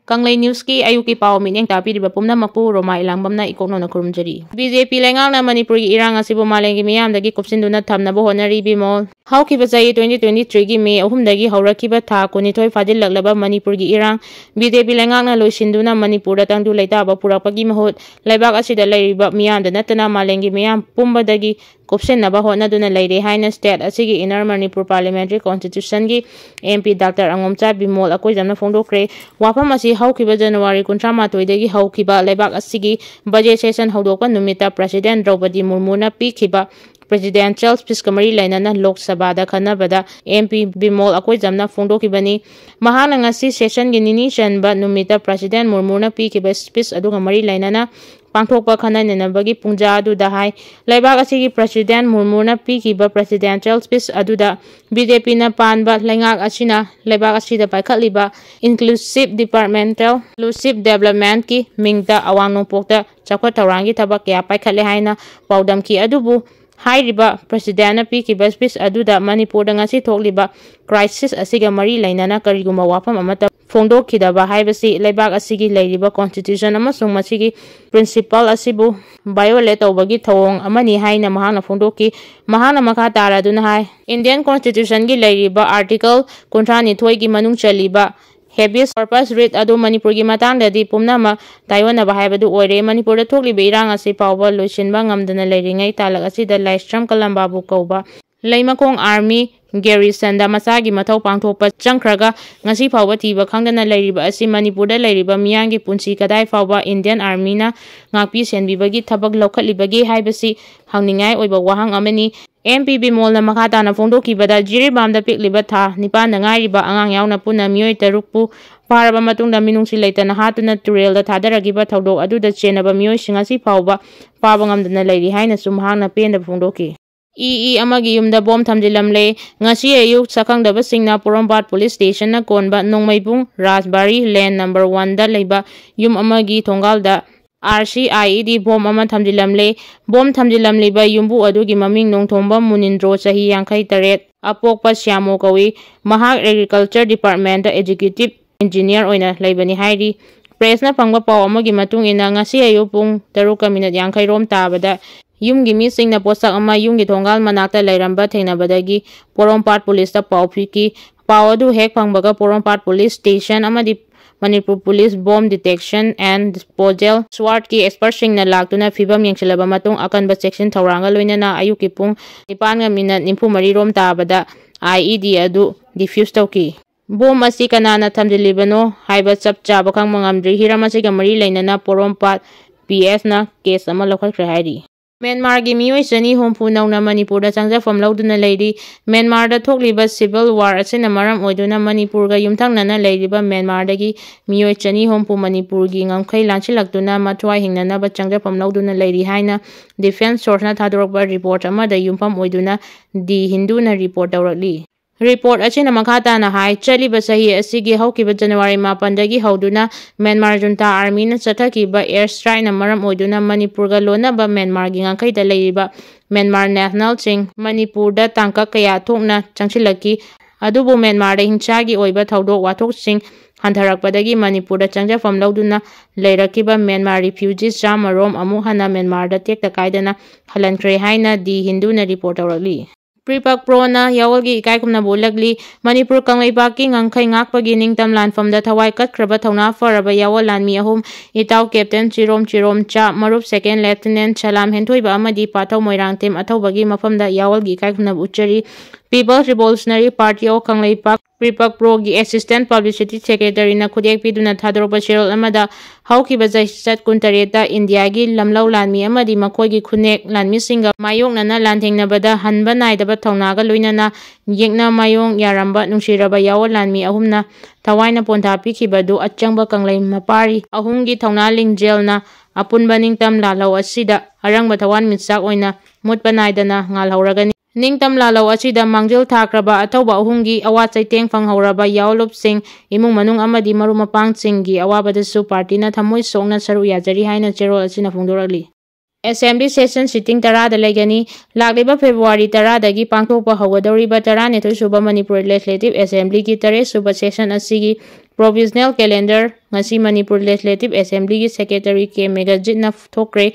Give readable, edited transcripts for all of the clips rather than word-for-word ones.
Kanglei News ki ayuki pao mineng tapi di bapumna mapu Roma Ilangbamna ikokno na kurumjari. BJP Leingkpa Manipurgi Erang asibu malengi miyamdagi kupsinduna thamnaba honari Bimol. Haukiba chai 2023 gi May 3 dagi haurakiba tha 12 fadillaklaba Manipurgi Erang BJP Leingkpa loisinduna Manipurda tangdu leitaba purakpagi mahut laibak asida leiriba miyamda natana malengi miyam pumbadagi kupsinnaba honaduna leire haina state asigi Inner Manipur Parliamentary Constitution gi MP Dr. Angomcha Bimol akoijamna fongdokre wafam asi haukiba January 13 dagi haukiba laibak asigi budget session haudokpa numita President Draupadi Murmuna pikhiba Presidential Speech Kamari Lainana Lok Sabha da Khanabada MP Bimol akoijamna fongdokibani mahana ngasi session gi nini chanba numita President Murmuna pikhiba speech aduga mari lainana pangthokpa khananenabagi pungja aduda hai laibak asigi President Murmuna pikhiba presidential speech aduda BJP na panba Leingkpa asina laibak asida paikhatliba inclusive development ki mingda awang nongpokta chakwa tawrangi thabak kya paikhatle haina paudam ki adubu HAIRI President pikhiba speech aduda Manipur da ngasi thokliba crisis asiga mari lainana kariguma wafam amata fongdokhidaba haibasi laibak asigi leiriba constitution amasung masigi principle asibu violate tawbagi thawong amani haina mahana fongdokki mahana makha taraduna hai Indian Constitution gi leiriba article 32 gi manung chaliba habeas corpus writ adu Manipurgi matangdadi pumnama tayonaba haibadu oire Manipurda thokliba irang asi pawba loisinba ngamdana leiringai talak asida Laistram Kalambabu kauba Leimakong Army garrisonda masagi mathau pangthokpa changkhraga ngasi phawba thiba khangdana leiriba asi Manipurda leiriba miyangi punsi kadai phawba Indian Army na ngakpi senbibagi thabak lokhatlibagi haibasi hangningai oiba wahang amani MP Bimol na makhatana fongdokibada jiribamda pikliba tha nipan na ngairiba angang yauna puna MIOI 3 pu paraba matungda minungsi leitana hatuna turelda thadaragiba thaudok aduda chenaba MIOI singasi phawba paba ngamdana leiri haina sumhangna penda fongdoki amagi yumda bom Thamjinlamle ngasi ayuk Sakhngdba Singna Porompat Police Station na konba nongmaibung Rajbari Lane number 1 da leiba yum amagi thongalda RCIED bom ama Thamjinlamle bom Thamjinlamle ba yumbu adugi maming nongthomba Munindro chahi 53 apokpa Syamo kawi mahak Agriculture Department da Executive Engineer oina leibani hairi press na pangba paw amagi matung ina ngasi ayuk pung 3:50 rom tabada yumgi mi singna posak ama yumgi thongal manakta leiramba thengnabadagi Porompat Police ta pawphiki pawadu hek phangbaga Porompat Police Station amadi Manipur Police Bomb Detection and Disposal SWAT ki expert singna laktuna fibam yengchilaba matung akanba section thawranga loinana ayuki pung 9:93 rom tabada IED adu defuse tawki bom asi kanana thamjilibano haiba chap chaba khangmangamdri hiramasiga mari leinana Porompat PS na case ama lokhakhre hairi Myanmar gi MIOI chani hompu nauna Manipur da changjafam lauduna leiri Myanmar da thokliba civil war asina maram oiduna Manipur ga yumthangnana leiriba Myanmar dagi MIOI chani hompu Manipur gi ngamkhai lanchilaktuna mathwai hingnana ba changjafam lauduna leiri haina defense source na thadorokba report ama da yumpam oiduna di Hindu na report tawrakli report achina makhata na hai chaliba sahi asigi haukiba January 4 dagi hauduna Myanmar junta army na chathakiba air strike na maram oiduna Manipur ga lonaba Myanmar gi ngangkai da leiba Myanmar National Ching Manipur da tangka kaya thokna changchilaki adubu Myanmar da hinchagi oiba thaudok wathok sing hantarakpadagi Manipur da changjafam lauduna leirakiba Myanmar refugees jamarom amu hana Myanmar da tekta kaidana halankre haina di Hindu na report tawrakli Pripak Pro na yawalgi ikai kumna bolagli Manipur Leingkpa ki ngangkhai ngakpagi ningtam lanfam da thawai katkraba thawna faraba yawal lanmi ahum itaw Captain Chirom cha marup second lieutenant Chalam henthoiba amadi pathaw moirang tem athawbagi mafamda yawalgi ikai kumna uchari People's Revolutionary Party of Leingkpa Pripak Pro gi Assistant Publicity Secretary na khudek piduna thadorba Cheryl amada haukiba jaisat kuntareta India gi lamlau lanmi amadi makoigi khunek lanmi singa mayoknana lanthengnabada hanba naidaba thawnaga loinana yekna mayong yaramba nungsiraba yawal lanmi ahumna thawaina pontha pikhibadu achangba kanglei mapari ahumgi thawna lingjel na apunba ningtam lalau asida arangba thawan mitsak oina mutpa naidana ngalhauragani Ningtam lalau asida mangjil thakraba athauba ahumgi awa chaiteng fanghoraba yawlop sing imung manung amadi marumapang singgi awabadasu party na thamoi sokna saru yajari haina Cherol asina fongdorakli Assembly session sitting 10 da legani lagliba February 10 dagi pangthokpa haugadoriba 12 suba Manipur Legislative Assembly ki 3 suba session asigi Provisional Calendar ngasi Manipur Legislative Assembly ki Secretary K Megajitna thokre.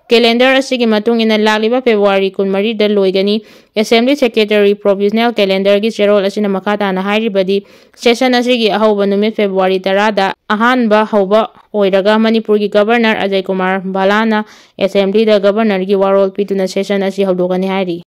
Calendar asigi matung ina lagliba February 13 da loigani. Assembly Secretary Provisional Calendar ki cherol asina makata na hairibadi session asigi ahauba numit February 10 da ahanba hauba oiraga Manipurgi Governor Ajay Kumar Balana Assembly da Governor ki warol pituna session asi haudokani hairi.